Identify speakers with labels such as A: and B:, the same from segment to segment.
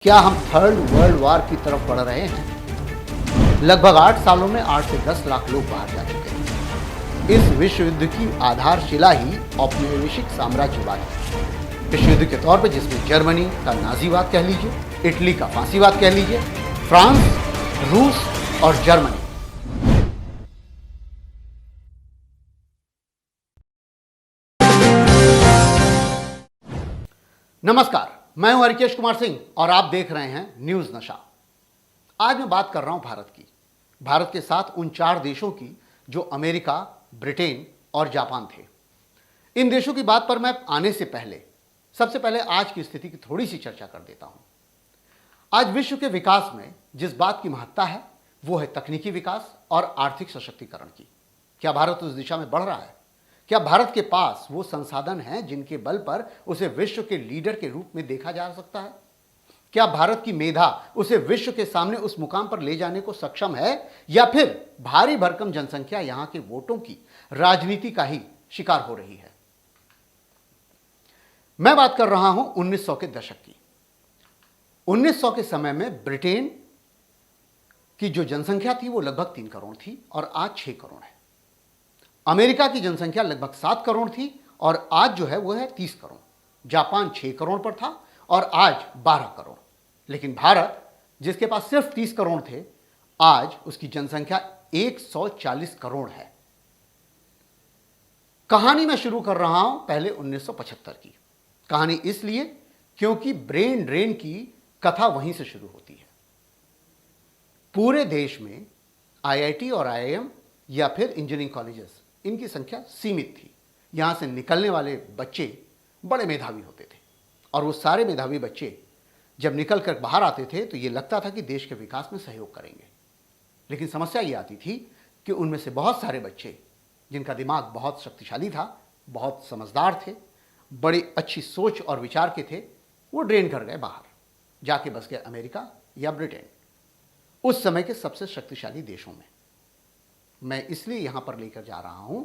A: क्या हम third world war की तरफ बढ़ रहे हैं? लगभग 8 सालों में 8 से 10 लाख लोग बाहर जा चुके हैं। इस विश्व युद्ध की आधारशिला ही औपनिवेशिक साम्राज्यवाद है। विश्व युद्ध के तौर पर जिसमें जर्मनी का नाजीवाद कह लीजिए, इटली का फांसीवाद कह लीजिए, फ्रांस, रूस और जर्मनी। नमस्कार, मैं हूं हरिकेश कुमार सिंह और आप देख रहे हैं न्यूज नशा। आज मैं बात कर रहा हूं भारत की। भारत के साथ उन 4 देशों की जो अमेरिका, ब्रिटेन और जापान थे। इन देशों की बात पर मैं आने से पहले सबसे पहले आज की स्थिति की थोड़ी सी चर्चा कर देता हूं। आज विश्व के विकास में जिस बात की महत्ता है वो है तकनीकी विकास और आर्थिक सशक्तिकरण की। क्या भारत उस दिशा में बढ़ रहा है? क्या भारत के पास वो संसाधन हैं जिनके बल पर उसे विश्व के लीडर के रूप में देखा जा सकता है? क्या भारत की मेधा उसे विश्व के सामने उस मुकाम पर ले जाने को सक्षम है, या फिर भारी भरकम जनसंख्या यहां के वोटों की राजनीति का ही शिकार हो रही है? मैं बात कर रहा हूं 1900 के दशक की। 1900 के समय में ब्रिटेन की जो जनसंख्या थी वो लगभग 3 करोड़ थी और आज 6 करोड़ है। अमेरिका की जनसंख्या लगभग 7 करोड़ थी और आज जो है वो है 30 करोड़। जापान 6 करोड़ पर था और आज 12 करोड़। लेकिन भारत, जिसके पास सिर्फ 30 करोड़ थे, आज उसकी जनसंख्या 140 करोड़ है। कहानी मैं शुरू कर रहा हूं पहले 1975 की। कहानी इसलिए क्योंकि ब्रेन ड्रेन की कथा वहीं से शुरू होती है। पूरे देश में आईआईटी और आईआईएम या फिर इंजीनियरिंग कॉलेजेस, इनकी संख्या सीमित थी। यहां से निकलने वाले बच्चे बड़े मेधावी होते थे और वो सारे मेधावी बच्चे जब निकल कर बाहर आते थे तो ये लगता था कि देश के विकास में सहयोग करेंगे। लेकिन समस्या ये आती थी कि उनमें से बहुत सारे बच्चे जिनका दिमाग बहुत शक्तिशाली था, बहुत समझदार थे, बड़ी अच्छी सोच और विचार के थे, वो ड्रेन कर गए बाहर, जाके बस गए अमेरिका या ब्रिटेन, उस समय के सबसे शक्तिशाली देशों में। मैं इसलिए यहां पर लेकर जा रहा हूं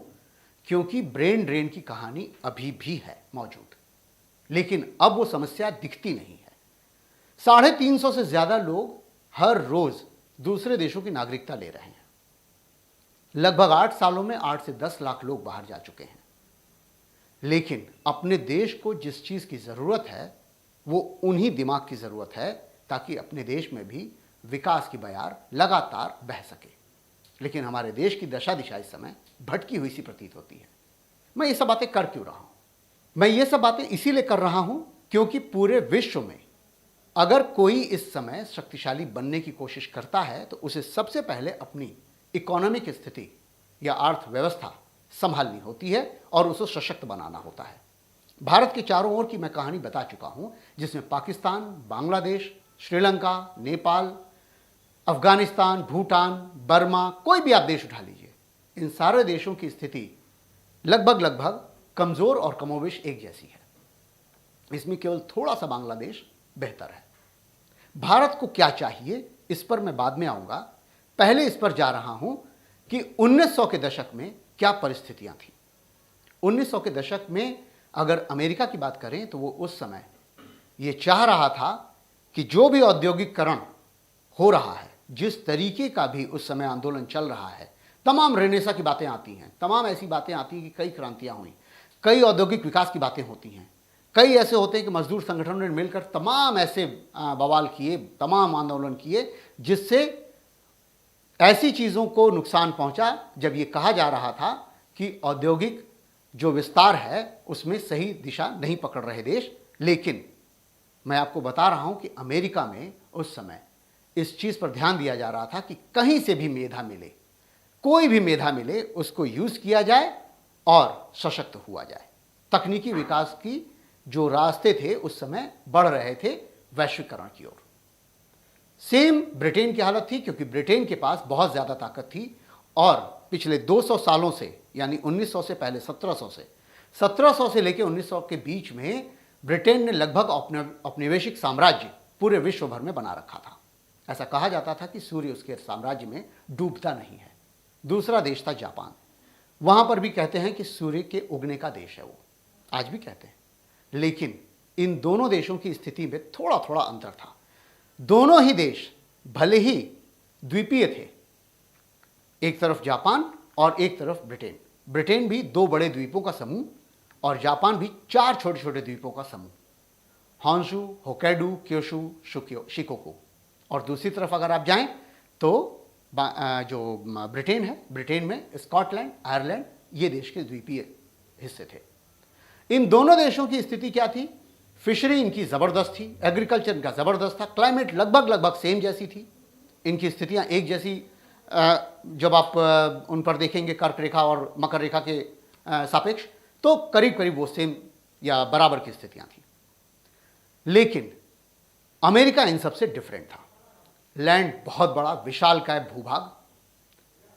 A: क्योंकि ब्रेन ड्रेन की कहानी अभी भी है मौजूद, लेकिन अब वो समस्या दिखती नहीं है। 350 से ज्यादा लोग हर रोज दूसरे देशों की नागरिकता ले रहे हैं। लगभग 8 सालों में 8 से 10 लाख लोग बाहर जा चुके हैं। लेकिन अपने देश को जिस चीज की जरूरत है वो उन्हीं दिमाग की जरूरत है ताकि अपने देश में भी विकास की बयार लगातार बह सके। लेकिन हमारे देश की दशा दिशा इस समय भटकी हुई सी प्रतीत होती है। मैं ये सब बातें कर क्यों रहा हूं? मैं ये सब बातें इसीलिए कर रहा हूं क्योंकि पूरे विश्व में अगर कोई इस समय शक्तिशाली बनने की कोशिश करता है तो उसे सबसे पहले अपनी इकोनॉमिक स्थिति या अर्थव्यवस्था संभालनी होती है और उसे सशक्त बनाना होता है। भारत के चारों ओर की मैं कहानी बता चुका हूं, जिसमें पाकिस्तान, बांग्लादेश, श्रीलंका, नेपाल, अफगानिस्तान, भूटान, बर्मा, कोई भी आप देश उठा लीजिए, इन सारे देशों की स्थिति लगभग कमजोर और कमोबेश एक जैसी है। इसमें केवल थोड़ा सा बांग्लादेश बेहतर है। भारत को क्या चाहिए इस पर मैं बाद में आऊंगा। पहले इस पर जा रहा हूं कि 1900 के दशक में क्या परिस्थितियां थी। 1900 के दशक में अगर अमेरिका की बात करें तो वो उस समय ये चाह रहा था कि जो भी औद्योगिकरण हो रहा है, जिस तरीके का भी उस समय आंदोलन चल रहा है, तमाम रेनेसा की बातें आती हैं, तमाम ऐसी बातें आती हैं कि कई क्रांतियां हुई, कई औद्योगिक विकास की बातें होती हैं, कई ऐसे होते हैं कि मजदूर संगठनों ने मिलकर तमाम ऐसे बवाल किए, तमाम आंदोलन किए, जिससे ऐसी चीज़ों को नुकसान पहुंचा जब ये कहा जा रहा था कि औद्योगिक जो विस्तार है उसमें सही दिशा नहीं पकड़ रहे देश। लेकिन मैं आपको बता रहा हूं कि अमेरिका में उस समय इस चीज़ पर ध्यान दिया जा रहा था कि कहीं से भी मेधा मिले, कोई भी मेधा मिले, उसको यूज़ किया जाए और सशक्त हुआ जाए। तकनीकी विकास की जो रास्ते थे उस समय बढ़ रहे थे वैश्वीकरण की ओर। सेम ब्रिटेन की हालत थी, क्योंकि ब्रिटेन के पास बहुत ज़्यादा ताकत थी और पिछले 200 सालों से, यानी 1900 से पहले 1700 से लेकर 1900 के बीच में ब्रिटेन ने लगभग औपनिवेशिक साम्राज्य पूरे विश्व भर में बना रखा था। ऐसा कहा जाता था कि सूर्य उसके साम्राज्य में डूबता नहीं है। दूसरा देश था जापान। वहां पर भी कहते हैं कि सूर्य के उगने का देश है वो, आज भी कहते हैं। लेकिन इन दोनों देशों की स्थिति में थोड़ा थोड़ा अंतर था। दोनों ही देश भले ही द्वीपीय थे, एक तरफ जापान और एक तरफ ब्रिटेन। ब्रिटेन भी 2 बड़े द्वीपों का समूह और जापान भी 4 छोटे छोटे द्वीपों का समूह, हॉन्शू, होक्काइडो, क्योशू, शिकोकू। और दूसरी तरफ अगर आप जाएं तो जो ब्रिटेन है, ब्रिटेन में स्कॉटलैंड, आयरलैंड, ये देश के द्वीपीय हिस्से थे। इन दोनों देशों की स्थिति क्या थी? फिशरी इनकी ज़बरदस्त थी, एग्रीकल्चर इनका ज़बरदस्त था, क्लाइमेट लगभग लगभग सेम जैसी थी, इनकी स्थितियां एक जैसी। जब आप उन पर देखेंगे कर्क रेखा और मकर रेखा के सापेक्ष, तो करीब करीब वो सेम या बराबर की स्थितियां थी। लेकिन अमेरिका इन सबसे डिफरेंट था। लैंड बहुत बड़ा, विशालकाय भूभाग,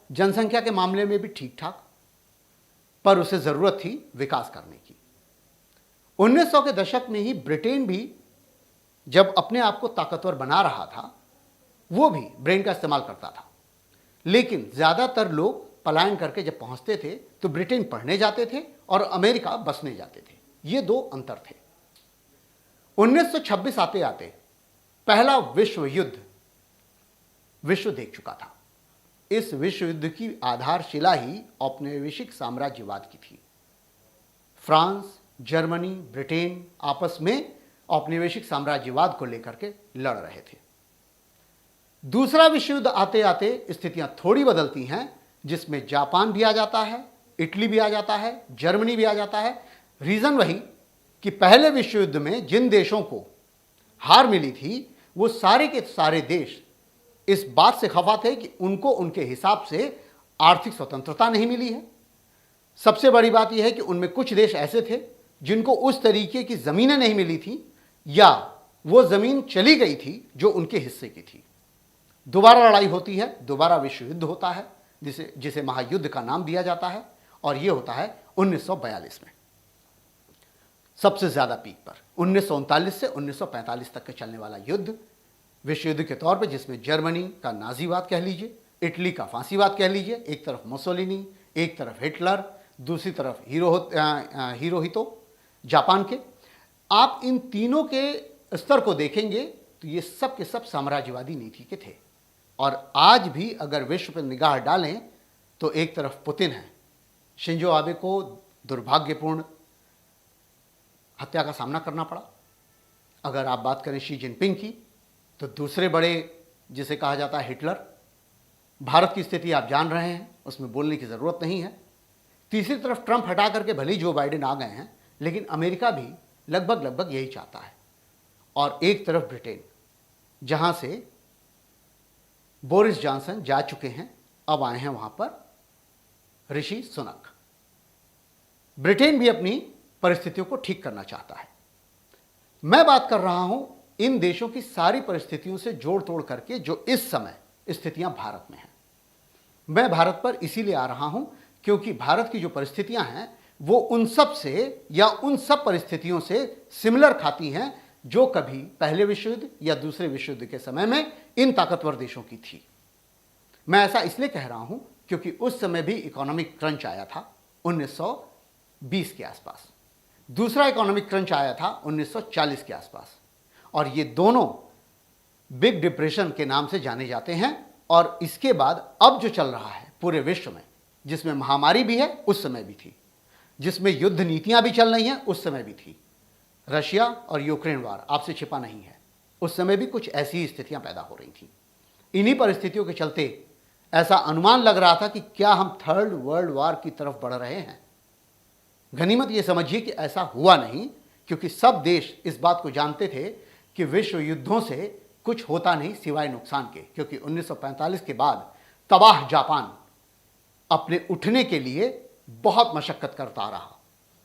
A: जनसंख्या के मामले में भी ठीक ठाक, पर उसे जरूरत थी विकास करने की। 1900 के दशक में ही ब्रिटेन भी जब अपने आप को ताकतवर बना रहा था, वो भी ब्रेन का इस्तेमाल करता था। लेकिन ज्यादातर लोग पलायन करके जब पहुंचते थे तो ब्रिटेन पढ़ने जाते थे और अमेरिका बसने जाते थे। ये 2 अंतर थे। 1926 आते आते पहला विश्व युद्ध विश्व देख चुका था। इस विश्व युद्ध की आधारशिला ही औपनिवेशिक साम्राज्यवाद की थी। फ्रांस, जर्मनी, ब्रिटेन आपस में औपनिवेशिक साम्राज्यवाद को लेकर के लड़ रहे थे। दूसरा विश्व युद्ध आते आते स्थितियां थोड़ी बदलती हैं, जिसमें जापान भी आ जाता है, इटली भी आ जाता है, जर्मनी भी आ जाता है। रीजन वही कि पहले विश्व युद्ध में जिन देशों को हार मिली थी, वो सारे के सारे देश इस बात से खफा थे कि उनको उनके हिसाब से आर्थिक स्वतंत्रता नहीं मिली है। सबसे बड़ी बात यह है कि उनमें कुछ देश ऐसे थे जिनको उस तरीके की जमीनें नहीं मिली थी, या वो जमीन चली गई थी जो उनके हिस्से की थी। दोबारा लड़ाई होती है, दोबारा विश्व युद्ध होता है, जिसे महायुद्ध का नाम दिया जाता है, और यह होता है 1942 में। सबसे ज्यादा पीक पर 1939 से 1945 तक के चलने वाला युद्ध विश्व युद्ध के तौर पर, जिसमें जर्मनी का नाजीवाद कह लीजिए, इटली का फांसीवाद कह लीजिए, एक तरफ मुसोलिनी, एक तरफ हिटलर, दूसरी तरफ हिरोहितो जापान के। आप इन तीनों के स्तर को देखेंगे तो ये सब के सब साम्राज्यवादी नीति के थे। और आज भी अगर विश्व पर निगाह डालें तो एक तरफ पुतिन है, शिंजो आबे को दुर्भाग्यपूर्ण हत्या का सामना करना पड़ा। अगर आप बात करें शी जिनपिंग की, तो दूसरे बड़े जिसे कहा जाता है हिटलर। भारत की स्थिति आप जान रहे हैं, उसमें बोलने की ज़रूरत नहीं है। तीसरी तरफ ट्रंप हटा करके भले ही जो बाइडेन आ गए हैं, लेकिन अमेरिका भी लगभग लगभग यही चाहता है। और एक तरफ ब्रिटेन, जहां से बोरिस जॉनसन जा चुके हैं, अब आए हैं वहां पर ऋषि सुनक। ब्रिटेन भी अपनी परिस्थितियों को ठीक करना चाहता है। मैं बात कर रहा हूं इन देशों की सारी परिस्थितियों से जोड़ तोड़ करके जो इस समय स्थितियां भारत में हैं। मैं भारत पर इसीलिए आ रहा हूं क्योंकि भारत की जो परिस्थितियां हैं वो उन सब से या उन सब परिस्थितियों से सिमिलर खाती हैं जो कभी पहले विश्व युद्ध या दूसरे विश्व युद्ध के समय में इन ताकतवर देशों की थी। मैं ऐसा इसलिए कह रहा हूं क्योंकि उस समय भी इकोनॉमिक क्रंच आया था 1920 के आसपास, दूसरा इकोनॉमिक क्रंच आया था 1940 के आसपास, और ये दोनों बिग डिप्रेशन के नाम से जाने जाते हैं। और इसके बाद अब जो चल रहा है पूरे विश्व में, जिसमें महामारी भी है उस समय भी थी, जिसमें युद्ध नीतियां भी चल रही हैं उस समय भी थी। रशिया और यूक्रेन वार आपसे छिपा नहीं है, उस समय भी कुछ ऐसी ही स्थितियां पैदा हो रही थी। इन्हीं परिस्थितियों के चलते ऐसा अनुमान लग रहा था कि क्या हम 3rd वर्ल्ड वार की तरफ बढ़ रहे हैं। गनीमत ये समझिए कि ऐसा हुआ नहीं, क्योंकि सब देश इस बात को जानते थे कि विश्व युद्धों से कुछ होता नहीं सिवाय नुकसान के, क्योंकि 1945 के बाद तबाह जापान अपने उठने के लिए बहुत मशक्कत करता रहा।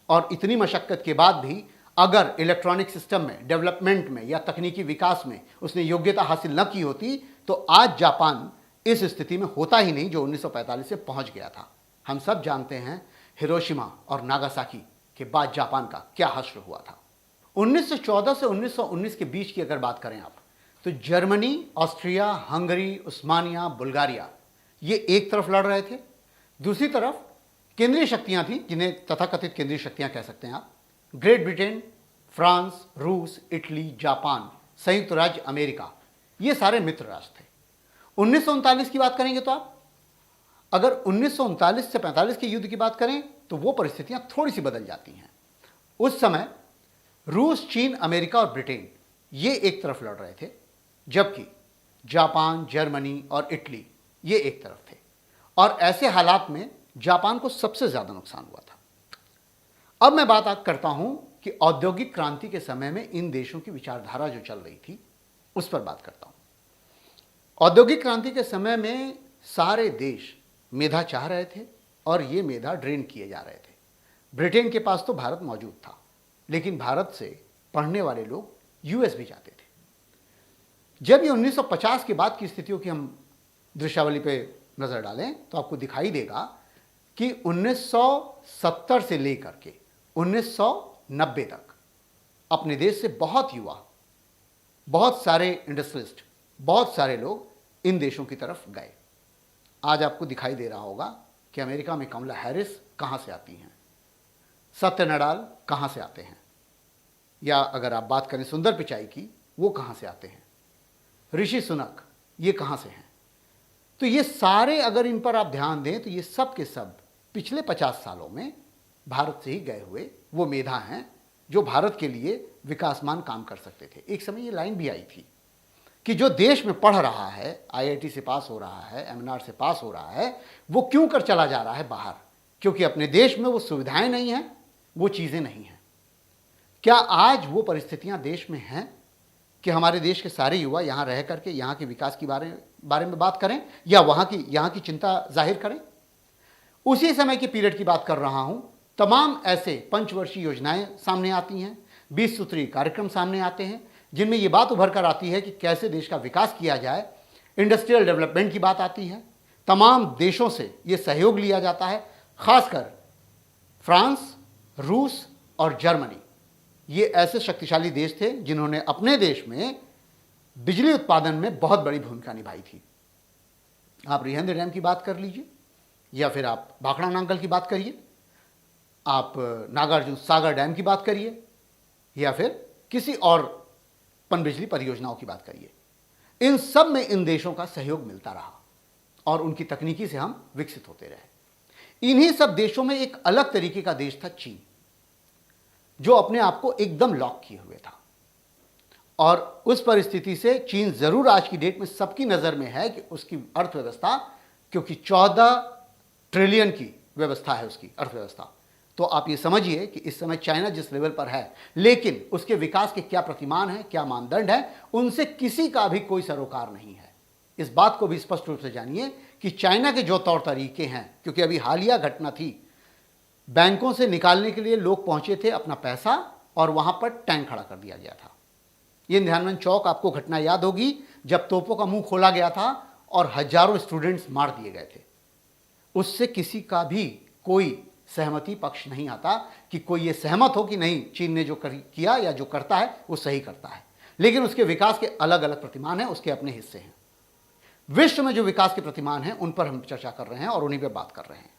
A: और इतनी मशक्कत के बाद भी अगर इलेक्ट्रॉनिक सिस्टम में, डेवलपमेंट में या तकनीकी विकास में उसने योग्यता हासिल न की होती तो आज जापान इस स्थिति में होता ही नहीं जो 1945 से पहुंच गया था। हम सब जानते हैं हिरोशिमा और नागासाकी के बाद जापान का क्या हश्र हुआ था। 1914 से 1919 के बीच की अगर बात करें आप, तो जर्मनी, ऑस्ट्रिया, हंगरी, उस्मानिया, बुल्गारिया ये एक तरफ लड़ रहे थे, दूसरी तरफ केंद्रीय शक्तियां थी जिन्हें तथाकथित केंद्रीय शक्तियां कह सकते हैं आप। ग्रेट ब्रिटेन, फ्रांस, रूस, इटली, जापान, संयुक्त राज्य अमेरिका, ये सारे मित्र राष्ट्र थे। 1939 की बात करेंगे तो आप अगर 1939 से 45 के युद्ध की बात करें तो वो परिस्थितियां थोड़ी सी बदल जाती हैं। उस समय रूस, चीन, अमेरिका और ब्रिटेन ये एक तरफ लड़ रहे थे, जबकि जापान, जर्मनी और इटली ये एक तरफ थे। और ऐसे हालात में जापान को सबसे ज्यादा नुकसान हुआ था। अब मैं बात करता हूं कि औद्योगिक क्रांति के समय में इन देशों की विचारधारा जो चल रही थी उस पर बात करता हूं। औद्योगिक क्रांति के समय में सारे देश मेधा चाह रहे थे और ये मेधा ड्रेन किए जा रहे थे। ब्रिटेन के पास तो भारत मौजूद था, लेकिन भारत से पढ़ने वाले लोग यूएस भी जाते थे। जब ये 1950 के बाद की स्थितियों की हम दृश्यावली पे नजर डालें तो आपको दिखाई देगा कि 1970 से लेकर के 1990 तक अपने देश से बहुत युवा, बहुत सारे इंडस्ट्रियलिस्ट, बहुत सारे लोग इन देशों की तरफ गए। आज आपको दिखाई दे रहा होगा कि अमेरिका में कमला हैरिस कहां से आती हैं, सत्य नडाल कहां से आते हैं, या अगर आप बात करें सुंदर पिचाई की, वो कहां से आते हैं, ऋषि सुनक ये कहां से हैं। तो ये सारे अगर इन पर आप ध्यान दें तो ये सब के सब पिछले 50 सालों में भारत से ही गए हुए वो मेधा हैं जो भारत के लिए विकासमान काम कर सकते थे। एक समय ये लाइन भी आई थी कि जो देश में पढ़ रहा है, आईआईटी से पास हो रहा है, एमएनआर से पास हो रहा है, वो क्यों कर चला जा रहा है बाहर? क्योंकि अपने देश में वो सुविधाएं नहीं हैं, वो चीजें नहीं हैं। क्या आज वो परिस्थितियां देश में हैं कि हमारे देश के सारे युवा यहां रह करके यहां के विकास के बारे में बात करें या यहां की चिंता जाहिर करें? उसी समय के पीरियड की बात कर रहा हूं। तमाम ऐसे पंचवर्षीय योजनाएं सामने आती हैं, 20 सूत्रीय कार्यक्रम सामने आते हैं, जिनमें यह बात उभर कर आती है कि कैसे देश का विकास किया जाए। इंडस्ट्रियल डेवलपमेंट की बात आती है। तमाम देशों से यह सहयोग लिया जाता है, खासकर फ्रांस, रूस और जर्मनी। ये ऐसे शक्तिशाली देश थे जिन्होंने अपने देश में बिजली उत्पादन में बहुत बड़ी भूमिका निभाई थी। आप रिहंद डैम की बात कर लीजिए, या फिर आप भाखड़ा नांगल की बात करिए, आप नागार्जुन सागर डैम की बात करिए, या फिर किसी और पनबिजली परियोजनाओं की बात करिए। इन सब में इन देशों का सहयोग मिलता रहा और उनकी तकनीकी से हम विकसित होते रहे। इन्हीं सब देशों में एक अलग तरीके का देश था चीन, जो अपने आप को एकदम लॉक किए हुए था। और उस परिस्थिति से चीन जरूर आज की डेट में सबकी नजर में है कि उसकी अर्थव्यवस्था, क्योंकि 14 ट्रिलियन की व्यवस्था है उसकी अर्थव्यवस्था, तो आप ये समझिए कि इस समय चाइना जिस लेवल पर है, लेकिन उसके विकास के क्या प्रतिमान हैं, क्या मानदंड है, उनसे किसी का भी कोई सरोकार नहीं है। इस बात को भी स्पष्ट रूप से जानिए कि चाइना के जो तौर तरीके हैं, क्योंकि अभी हालिया घटना थी, बैंकों से निकालने के लिए लोग पहुंचे थे अपना पैसा और वहां पर टैंक खड़ा कर दिया गया था। यह ध्यानमंद चौक आपको घटना याद होगी, जब तोपों का मुंह खोला गया था और हजारों स्टूडेंट्स मार दिए गए थे। उससे किसी का भी कोई सहमति पक्ष नहीं आता कि कोई ये सहमत हो कि नहीं, चीन ने जो किया या जो करता है वो सही करता है, लेकिन उसके विकास के अलग अलग प्रतिमान हैं, उसके अपने हिस्से हैं। विश्व में जो विकास के प्रतिमान हैं उन पर हम चर्चा कर रहे हैं और उन्हीं पर बात कर रहे हैं।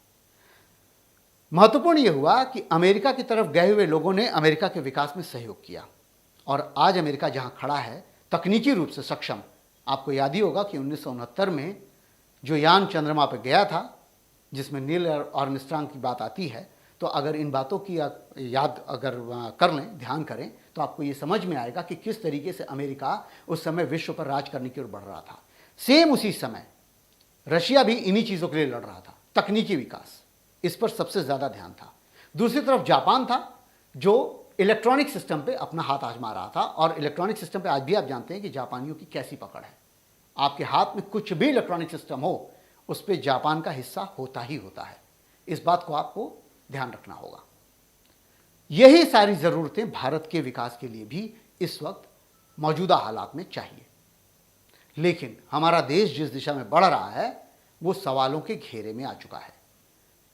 A: महत्वपूर्ण यह हुआ कि अमेरिका की तरफ गए हुए लोगों ने अमेरिका के विकास में सहयोग किया, और आज अमेरिका जहां खड़ा है तकनीकी रूप से सक्षम। आपको याद ही होगा कि 1969 में जो यान चंद्रमा पर गया था, जिसमें नील आर्मस्ट्रांग की बात आती है, तो अगर इन बातों की याद अगर कर लें, ध्यान करें, तो आपको ये समझ में आएगा कि किस तरीके से अमेरिका उस समय विश्व पर राज करने की ओर बढ़ रहा था। सेम उसी समय रशिया भी इन्हीं चीज़ों के लिए लड़ रहा था। तकनीकी विकास, इस पर सबसे ज़्यादा ध्यान था। दूसरी तरफ जापान था जो इलेक्ट्रॉनिक सिस्टम पे अपना हाथ आजमा रहा था, और इलेक्ट्रॉनिक सिस्टम पे आज भी आप जानते हैं कि जापानियों की कैसी पकड़ है। आपके हाथ में कुछ भी इलेक्ट्रॉनिक सिस्टम हो, उस पर जापान का हिस्सा होता ही होता है। इस बात को आपको ध्यान रखना होगा। यही सारी ज़रूरतें भारत के विकास के लिए भी इस वक्त मौजूदा हालात में चाहिए। लेकिन हमारा देश जिस दिशा में बढ़ रहा है वो सवालों के घेरे में आ चुका है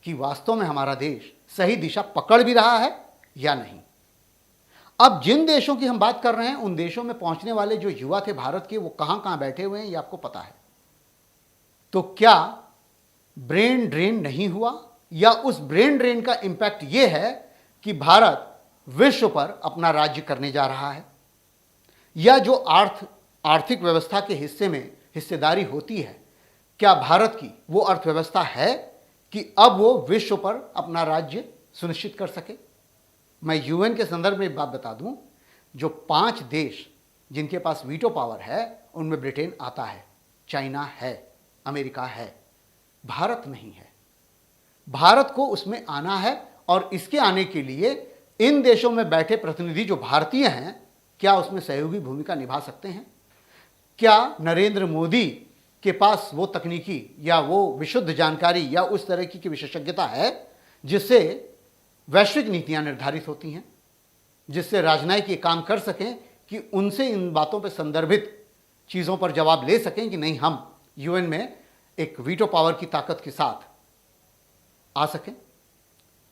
A: कि वास्तव में हमारा देश सही दिशा पकड़ भी रहा है या नहीं। अब जिन देशों की हम बात कर रहे हैं, उन देशों में पहुंचने वाले जो युवा थे भारत के, वो कहां कहां बैठे हुए हैं ये आपको पता है। तो क्या ब्रेन ड्रेन नहीं हुआ, या उस ब्रेन ड्रेन का इंपैक्ट यह है कि भारत विश्व पर अपना राज्य करने जा रहा है, या जो आर्थिक व्यवस्था के हिस्से में हिस्सेदारी होती है, क्या भारत की वो अर्थव्यवस्था है कि अब वो विश्व पर अपना राज्य सुनिश्चित कर सके? मैं यूएन के संदर्भ में एक बात बता दूं, जो 5 देश जिनके पास वीटो पावर है उनमें ब्रिटेन आता है, चाइना है, अमेरिका है, भारत नहीं है। भारत को उसमें आना है और इसके आने के लिए इन देशों में बैठे प्रतिनिधि जो भारतीय हैं, क्या उसमें सहयोगी भूमिका निभा सकते हैं? क्या नरेंद्र मोदी के पास वो तकनीकी या वो विशुद्ध जानकारी या उस तरह की विशेषज्ञता है जिससे वैश्विक नीतियां निर्धारित होती हैं, जिससे राजनयिक ये काम कर सकें कि उनसे इन बातों पर संदर्भित चीज़ों पर जवाब ले सकें कि नहीं, हम यूएन में एक वीटो पावर की ताकत के साथ आ सकें,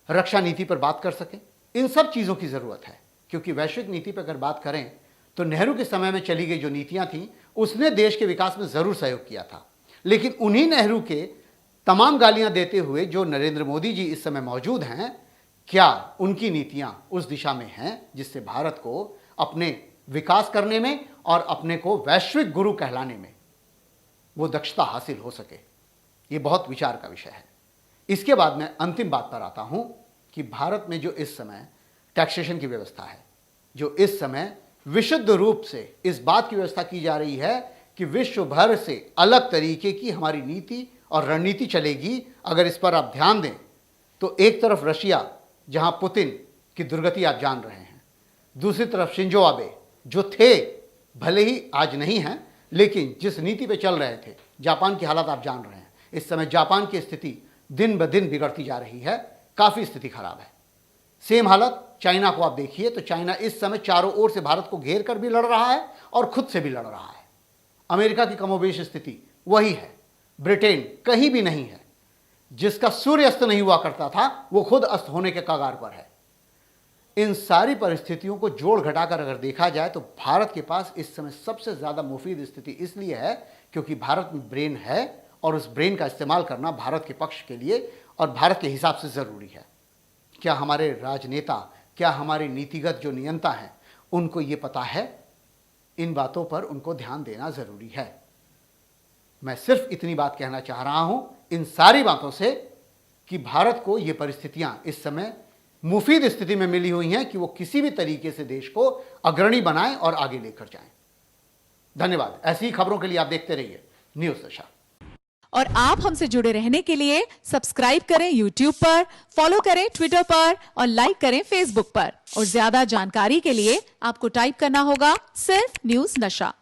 A: रक्षा नीति पर बात कर सकें? इन सब चीज़ों की ज़रूरत है, क्योंकि वैश्विक नीति पर अगर बात करें तो नेहरू के समय में चली गई जो नीतियां थीं उसने देश के विकास में ज़रूर सहयोग किया था, लेकिन उन्हीं नेहरू के तमाम गालियां देते हुए जो नरेंद्र मोदी जी इस समय मौजूद हैं, क्या उनकी नीतियां उस दिशा में हैं जिससे भारत को अपने विकास करने में और अपने को वैश्विक गुरु कहलाने में वो दक्षता हासिल हो सके? ये बहुत विचार का विषय है। इसके बाद मैं अंतिम बात पर आता हूं कि भारत में जो इस समय टैक्सेशन की व्यवस्था है, जो इस समय विशुद्ध रूप से इस बात की व्यवस्था की जा रही है कि विश्व भर से अलग तरीके की हमारी नीति और रणनीति चलेगी। अगर इस पर आप ध्यान दें तो एक तरफ रशिया, जहां पुतिन की दुर्गति आप जान रहे हैं, दूसरी तरफ शिंजो आबे जो थे, भले ही आज नहीं हैं, लेकिन जिस नीति पे चल रहे थे, जापान की हालत आप जान रहे हैं। इस समय जापान की स्थिति दिन ब दिन बिगड़ती जा रही है, काफ़ी स्थिति खराब है। सेम हालत चाइना को आप देखिए तो चाइना इस समय चारों ओर से भारत को घेर कर भी लड़ रहा है और खुद से भी लड़ रहा है। अमेरिका की कमोबेश स्थिति वही है। ब्रिटेन कहीं भी नहीं है। जिसका सूर्य अस्त नहीं हुआ करता था वो खुद अस्त होने के कगार पर है। इन सारी परिस्थितियों को जोड़ घटाकर अगर देखा जाए तो भारत के पास इस समय सबसे ज़्यादा मुफीद स्थिति इसलिए है क्योंकि भारत में ब्रेन है और उस ब्रेन का इस्तेमाल करना भारत के पक्ष के लिए और भारत के हिसाब से ज़रूरी है। क्या हमारे राजनेता, क्या हमारे नीतिगत जो नियंता हैं, उनको ये पता है? इन बातों पर उनको ध्यान देना ज़रूरी है। मैं सिर्फ इतनी बात कहना चाह रहा हूं इन सारी बातों से कि भारत को ये परिस्थितियां इस समय मुफीद स्थिति में मिली हुई हैं कि वो किसी भी तरीके से देश को अग्रणी बनाएं और आगे लेकर जाएं। धन्यवाद। ऐसी ही खबरों के लिए आप देखते रहिए न्यूज़ दशा।
B: और आप हमसे जुड़े रहने के लिए सब्सक्राइब करें YouTube पर, फॉलो करें Twitter पर और लाइक करें Facebook पर। और ज्यादा जानकारी के लिए आपको टाइप करना होगा सिर्फ न्यूज़ नशा।